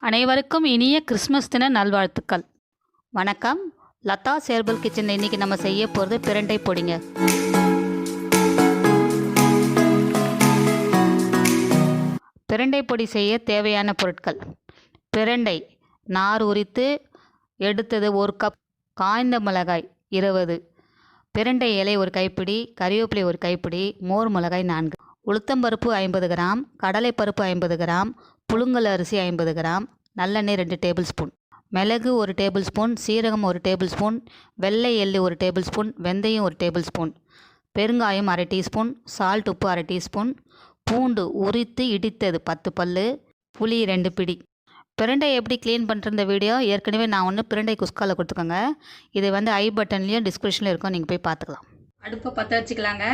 அனைவருக்கும் இனிய கிறிஸ்மஸ் தின நல்வாழ்த்துக்கள். வணக்கம். லதா'சherbalkitchen இன்னைக்கு நம்ம செய்ய போகிறது பிரண்டை பொடிங்க. பிரண்டை பொடி செய்ய தேவையான பொருட்கள்: பிரண்டை நார் உரித்து எடுத்தது 1 கப், காய்ந்த மிளகாய் 20, பிரண்டை இலை 1 கைப்பிடி, கறிவேப்பிலை 1 கைப்பிடி, மோர் மிளகாய் 4, உளுத்தம்பருப்பு 50 கிராம், கடலைப்பருப்பு 50 கிராம், புழுங்கல் அரிசி 50 கிராம், நல்லெண்ணெய் 2 டேபிள் ஸ்பூன், மிளகு 1 டேபிள் ஸ்பூன், சீரகம் 1 டேபிள் ஸ்பூன், வெள்ளை எள்ளு 1 டேபிள் ஸ்பூன், வெந்தயம் 1 டேபிள் ஸ்பூன், பெருங்காயம் அரை டீஸ்பூன், சால்ட் உப்பு அரை டீஸ்பூன், பூண்டு உரித்து இடித்தது 10 பல்லு, புளி 2 பிடி. பிரண்டை எப்படி க்ளீன் பண்ணுற வீடியோ ஏற்கனவே நான் பிரண்டை குஸ்காவில் கொடுத்துக்கோங்க. இது ஐ பட்டன்லேயும் டிஸ்கிரிப்ஷனில் இருக்கும், நீங்கள் போய் பார்த்துக்கலாம். அடுப்பை பற்ற வச்சுக்கலாங்க.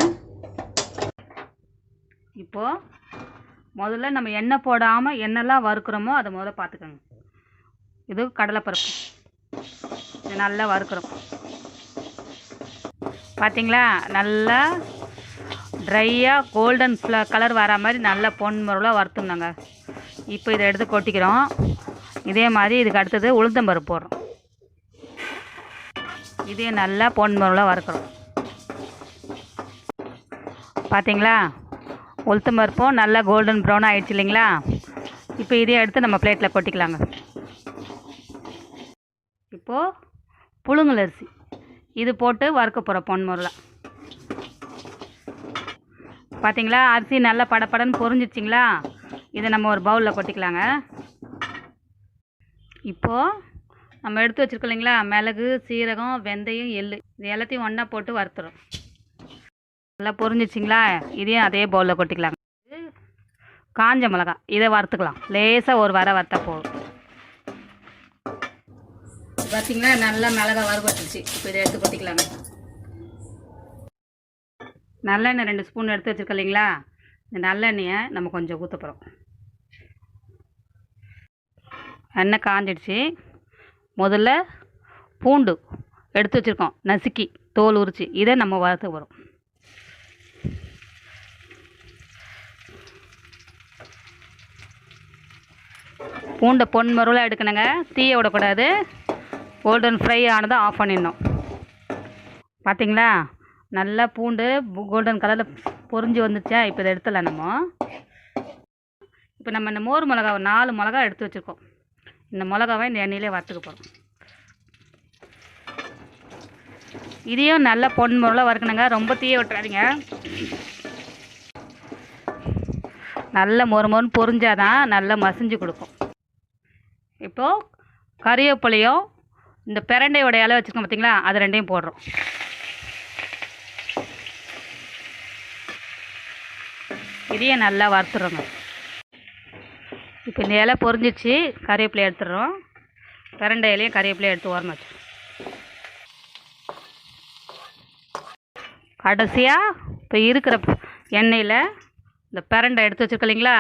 இப்போது முதல்ல நம்ம எண்ணெய் போடாமல் என்னெல்லாம் வறுக்கிறோமோ அதை முதல்ல பார்த்துக்கோங்க. இது கடலைப்பருப்பு, இது நல்லா வறுக்கிறோம். பார்த்தீங்களா, நல்லா ட்ரையாக கோல்டன் கலர் வர மாதிரி நல்லா பொன்முறையாக வறுத்துனாங்க. இப்போ இதை எடுத்து கொட்டிக்கிறோம். இதே மாதிரி இதுக்கு அடுத்தது உளுத்தம்பருப்பு போடுறோம். இதே நல்லா பொன்முறையாக வறுக்கிறோம். பார்த்தீங்களா, உளுத்தம்பருப்பும் நல்லா கோல்டன் ப்ரௌன் ஆகிடுச்சு இல்லைங்களா. இப்போ இதே எடுத்து நம்ம பிளேட்டில் கொட்டிக்கலாங்க. இப்போது புழுங்கல் அரிசி இது போட்டு வறுக்க போகிறோம் பொன்முறையில். பார்த்தீங்களா, அரிசி நல்லா படப்படன்னு பொரிஞ்சிச்சிங்களா. இதை நம்ம ஒரு பவுலில் கொட்டிக்கலாங்க. இப்போது நம்ம எடுத்து வச்சுருக்கோம் இல்லைங்களா, மிளகு, சீரகம், வெந்தயம், எள்ளு, இது எல்லாத்தையும் ஒன்றா போட்டு வறுத்துறோம். நல்லா பொரிஞ்சிச்சிங்களா. இதையும் அதே பவுலில் கொட்டிக்கலாங்க. காஞ்ச மிளகாய் இதை வறுத்துக்கலாம். லேசாக ஒரு வறுத்தா போதும். பார்த்தீங்களா, நல்லா மிளகாய் வறுபட்டுருச்சு. இப்போ இதை எடுத்து கொட்டிக்கலாங்க. நல்லெண்ணெய் 2 ஸ்பூன் எடுத்து வச்சுருக்கோம் இல்லைங்களா, இந்த நல்லெண்ணெயை நம்ம கொஞ்சம் ஊற்ற போகிறோம். எண்ணெய் காஞ்சிடுச்சு. முதல்ல பூண்டு எடுத்து வச்சுருக்கோம், நசுக்கி தோல் உரிச்சு, இதை நம்ம வறுத்து போகிறோம். பூண்டை பொன்முறையில் எடுக்கணுங்க, தீய விடக்கூடாது. கோல்டன் ஃப்ரை ஆனதை ஆஃப் பண்ணிடணும். பார்த்தீங்களா, நல்லா பூண்டு கோல்டன் கலரில் பொரிஞ்சு வந்துச்சா. இப்போ இதை எடுத்துடலாம் நம்ம. இப்போ நம்ம இந்த மோர் மிளகாவை 4 மிளகா எடுத்து வச்சுருக்கோம். இந்த மிளகாவை இந்த எண்ணெயிலே வறுத்துக்க போகிறோம். இதையும் நல்லா பொன்முறையில் வறுக்கணுங்க, ரொம்ப தீய விட்டுறாதீங்க. நல்ல மொறுமொறுன்னு பொரிஞ்சாதான் நல்லா மசிஞ்சு கொடுக்கும். இப்போது கறிவேப்பிலையும் இந்த பிரண்டையோட இலை வச்சுருக்கோம் பார்த்தீங்களா, அது 2ஐயும் போடுறோம். இதையே நல்லா வறுத்துறோங்க. இப்போ இந்த இலை பொரிஞ்சிச்சு, கறிவேப்பிலையை எடுத்துடுறோம். பிரண்டை இலையும் கறிவேப்பிலையும் எடுத்து ஓரமாக வச்சு, கடைசியாக இப்போ இருக்கிற எண்ணெயில் இந்த பிரண்டை எடுத்து வச்சுருக்கோம் இல்லைங்களா,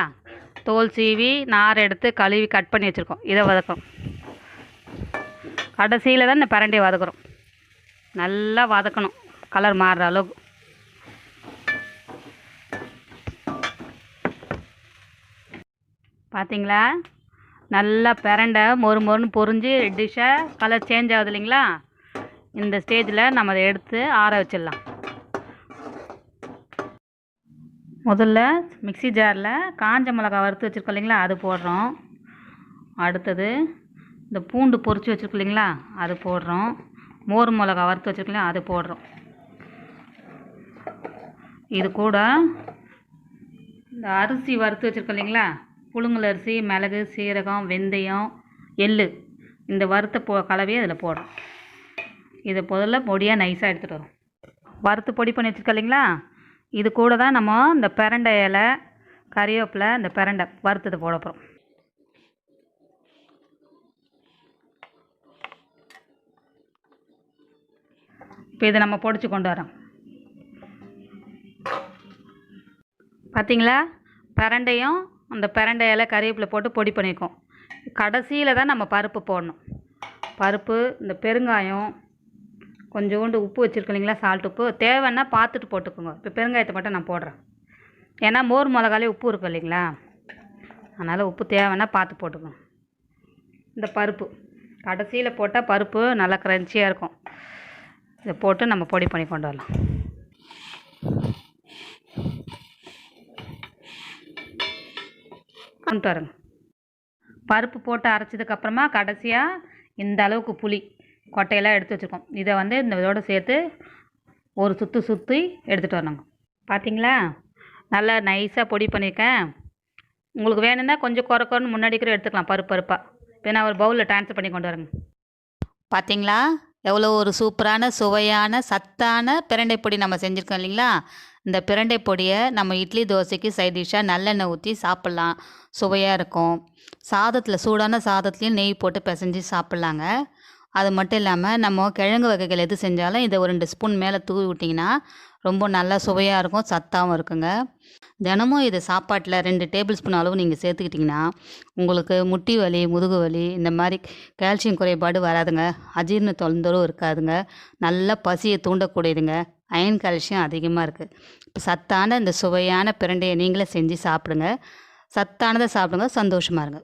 தோல் சீவி நார் எடுத்து கழுவி கட் பண்ணி வச்சுருக்கோம், இதை வதக்கும். கடைசியில் தான் இந்த பிரண்டையை வதக்குறோம். நல்லா வதக்கணும், கலர் மாறுற அளவுக்கு. பார்த்தீங்களா, நல்லா பிரண்டை மொறுன்னு பொரிஞ்சு டிஷ்ஷாக கலர் சேஞ்ச் ஆகுது இல்லைங்களா. இந்த ஸ்டேஜில் நம்ம அதை எடுத்து ஆற வச்சிடலாம். முதல்ல மிக்ஸி ஜாரில் காஞ்ச மிளகா வறுத்து வச்சுருக்கோம் இல்லைங்களா, அது போடுறோம். அடுத்தது இந்த பூண்டு பொரித்து வச்சுருக்கோம் இல்லைங்களா, அது போடுறோம். மோர் மிளகா வறுத்து வச்சுருக்கோம், அது போடுறோம். இது கூட இந்த அரிசி வறுத்து வச்சுருக்கோம் இல்லைங்களா, புழுங்கல் அரிசி, மிளகு, சீரகம், வெந்தயம், எள்ளு, இந்த வறுத்த கலவையை அதில் போடுறோம். இதை முதல்ல பொடியாக நைஸாக எடுத்துகிட்டு வரோம். வறுத்து பொடி பண்ணி வச்சுருக்கோம் இல்லைங்களா, இது கூட தான் நம்ம இந்த பிரண்டை இலை, கறிவேப்பிலை, இந்த பிரண்டை வறுத்தது போட போகிறோம். இப்போ இதை நம்ம பொடிச்சு கொண்டு வரோம். பார்த்தீங்களா, பிரண்டையும் அந்த பிரண்டை இலை, கறிவேப்பிலை போட்டு பொடி பண்ணியிருக்கோம். கடைசியில் தான் நம்ம பருப்பு போடணும். பருப்பு, இந்த பெருங்காயம், கொஞ்சோண்டு உப்பு வச்சுருக்கோம் இல்லைங்களா, சால்ட் உப்பு தேவைன்னா பார்த்துட்டு போட்டுக்கோங்க. இப்போ பெருங்காயத்தை மட்டும் நான் போடுறேன். ஏன்னா மோர் மிளகாலே உப்பு இருக்கும் இல்லைங்களா, அதனால் உப்பு தேவைன்னா பார்த்து போட்டுக்கோங்க. இந்த பருப்பு கடைசியில் போட்டால் பருப்பு நல்லா க்ரன்ச்சியாக இருக்கும். இதை போட்டு நம்ம பொடி பண்ணி கொண்டு வரலாம். கொண்டு வரங்க. பருப்பு போட்டு அரைச்சதுக்கப்புறமா கடைசியாக இந்த அளவுக்கு புளி கொட்டையெல்லாம் எடுத்து வச்சுருக்கோம். இதை வந்து இந்த இதோடு சேர்த்து ஒரு சுற்றி எடுத்துகிட்டு வரணுங்க. பார்த்தீங்களா, நல்லா நைஸாக பொடி பண்ணியிருக்கேன். உங்களுக்கு வேணும்னா கொஞ்சம் குறைன்னு முன்னாடி கூட எடுத்துக்கலாம் பருப்பாக. இப்போ நான் ஒரு பவுலில் ட்ரான்ஸ்ஃபர் பண்ணி கொண்டு வரேங்க. பார்த்தீங்களா, எவ்வளோ ஒரு சூப்பரான சுவையான சத்தான பிரண்டை பொடி நம்ம செஞ்சுருக்கோம் இல்லைங்களா. இந்த பிரண்டை பொடியை நம்ம இட்லி தோசைக்கு சைட் டிஷ்ஷாக நல்லெண்ணெய் ஊற்றி சாப்பிட்லாம். சுவையாக இருக்கும். சாதத்தில் சூடான சாதத்துலேயும் நெய் போட்டு பிசைஞ்சு சாப்பிட்லாங்க. அது மட்டும் இல்லாமல் நம்ம கிழங்கு வகைகள் எது செஞ்சாலும் இதை ஒரு 2 ஸ்பூன் மேலே தூவி விட்டிங்கன்னா ரொம்ப நல்லா சுவையாக இருக்கும், சத்தாகவும் இருக்குங்க. தினமும் இது சாப்பாட்டில் 2 டேபிள் ஸ்பூன் அளவு நீங்கள் சேர்த்துக்கிட்டிங்கன்னா உங்களுக்கு முட்டி வலி, முதுகு வலி, இந்த மாதிரி கால்சியம் குறைபாடு வராதுங்க. அஜீரண தொந்தரவும் இருக்காதுங்க. நல்ல பசியை தூண்டக்கூடியதுங்க. அயன் கால்சியம் அதிகமாக இருக்குது. இப்போ சத்தான இந்த சுவையான பிரண்டையை நீங்களே செஞ்சு சாப்பிடுங்க. சத்தானதை சாப்பிடுங்க, சந்தோஷமாக இருங்க.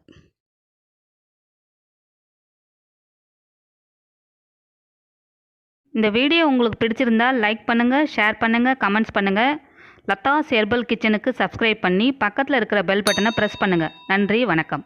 இந்த வீடியோ உங்களுக்கு பிடிச்சிருந்தால் லைக் பண்ணுங்கள், ஷேர் பண்ணுங்கள், கமெண்ட்ஸ் பண்ணுங்கள். லதா ஹெர்பல் கிச்சனுக்கு சப்ஸ்கிரைப் பண்ணி பக்கத்தில் இருக்கிற பெல் பட்டனை ப்ரெஸ் பண்ணுங்கள். நன்றி, வணக்கம்.